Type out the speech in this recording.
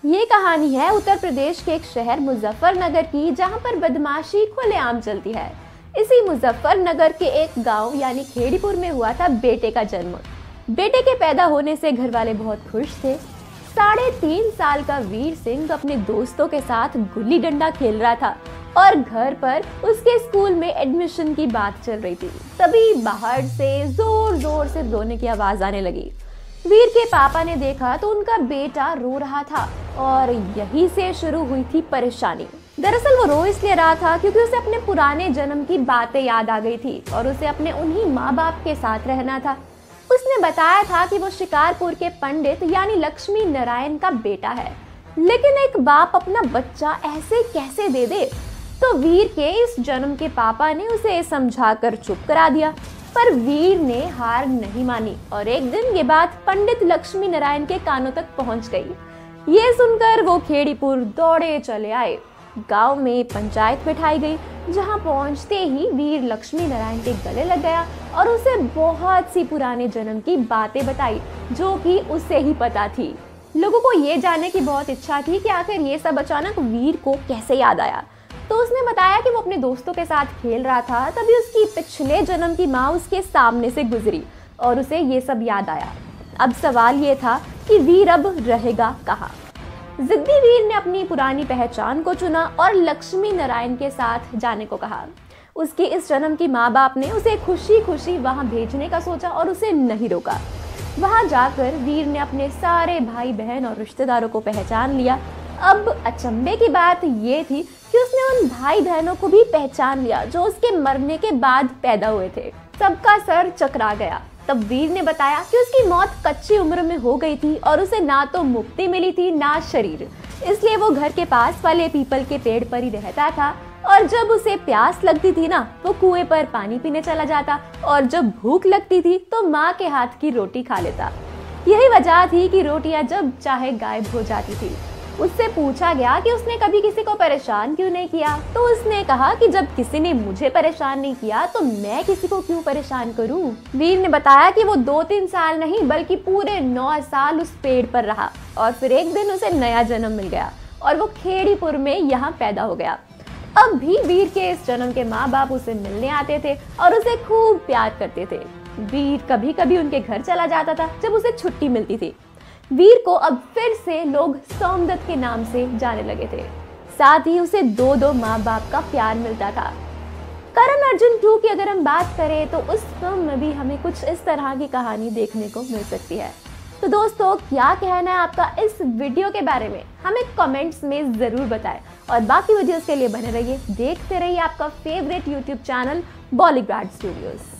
ये कहानी है उत्तर प्रदेश के एक शहर मुजफ्फरनगर की, जहाँ पर बदमाशी खुलेआम चलती है। इसी मुजफ्फरनगर के एक गांव यानी खेड़ीपुर में हुआ था बेटे का जन्म। बेटे के पैदा होने से घर वाले बहुत खुश थे। 3.5 साल का वीर सिंह अपने दोस्तों के साथ गुल्ली डंडा खेल रहा था और घर पर उसके स्कूल में एडमिशन की बात चल रही थी। तभी बाहर से जोर जोर से रोने की आवाज आने लगी। वीर के पापा ने देखा तो उनका बेटा रो रहा था और यहीं से शुरू हुई थी परेशानी। दरअसल वो रो इसलिए रहा था क्योंकि उसे अपने पुराने जन्म की बातें याद आ गई थी और उसे अपने उन्हीं माँ बाप के साथ रहना था। उसने बताया था कि वो शिकारपुर के पंडित यानी लक्ष्मी नारायण का बेटा है, लेकिन एक बाप अपना बच्चा ऐसे कैसे दे दे। तो वीर के इस जन्म के पापा ने उसे समझाकर चुप करा दिया, पर वीर ने हार नहीं मानी और एक दिन ये बात पंडित लक्ष्मी नारायण के कानों तक पहुंच गई। ये सुनकर वो खेड़ीपुर दौड़े चले आए। गांव में पंचायत बिठाई गई, जहां पहुंचते ही वीर लक्ष्मी नारायण के गले लग गया और उसे बहुत सी पुराने जन्म की बातें बताई जो कि उसे ही पता थी। लोगों को ये जानने की बहुत इच्छा थी कि आखिर ये सब अचानक वीर को कैसे याद आया। तो उसने बताया कि वो अपने दोस्तों के साथ खेल रहा था, तभी उसकी पिछले जन्म की माँ उसके सामने से गुजरी और उसे ये सब याद आया। अब सवाल ये था कि वीर अब रहेगा कहाँ। जिद्दी वीर ने अपनी पुरानी पहचान को चुना और लक्ष्मी नारायण के साथ जाने को कहा। उसके इस जन्म की माँ बाप ने उसे खुशी खुशी वहाँ भेजने का सोचा और उसे नहीं रोका। वहाँ जाकर वीर ने अपने सारे भाई बहन और रिश्तेदारों को पहचान लिया। अब अचंभे की बात ये थी कि उसने उन भाई बहनों को भी पहचान लिया जो उसके मरने के बाद पैदा हुए थे। सबका सर चकरा गया। तब वीर ने बताया कि उसकी मौत कच्ची उम्र में हो गई थी और उसे ना तो मुक्ति मिली थी ना शरीर, इसलिए वो घर के पास वाले पीपल के पेड़ पर ही रहता था और जब उसे प्यास लगती थी ना, वो कुएं पर पानी पीने चला जाता और जब भूख लगती थी तो माँ के हाथ की रोटी खा लेता। यही वजह थी कि रोटियां जब चाहे गायब हो जाती थी। उससे पूछा गया कि उसने कभी किसी को परेशान क्यों नहीं किया, तो उसने कहा कि जब किसी ने मुझे परेशान नहीं किया तो मैं किसी को क्यों परेशान करूं। वीर ने बताया कि वो 2-3 साल नहीं बल्कि पूरे 9 साल उस पेड़ पर रहा और फिर एक दिन उसे नया जन्म मिल गया और वो खेड़ीपुर में यहाँ पैदा हो गया। अब भी वीर के इस जन्म के माँ बाप उसे मिलने आते थे और उसे खूब प्यार करते थे। वीर कभी कभी उनके घर चला जाता था जब उसे छुट्टी मिलती थी। वीर को अब फिर से लोग सोमदत्त के नाम से जाने लगे थे। साथ ही उसे 2 माँ बाप का प्यार मिलता था। करण अर्जुन 2 की अगर हम बात करें तो उस फिल्म में भी हमें कुछ इस तरह की कहानी देखने को मिल सकती है। तो दोस्तों, क्या कहना है आपका इस वीडियो के बारे में, हमें कमेंट्स में जरूर बताएं और बाकी वीडियोस के लिए बने रहिए, देखते रहिए आपका favourite YouTube channel Bollywood studios.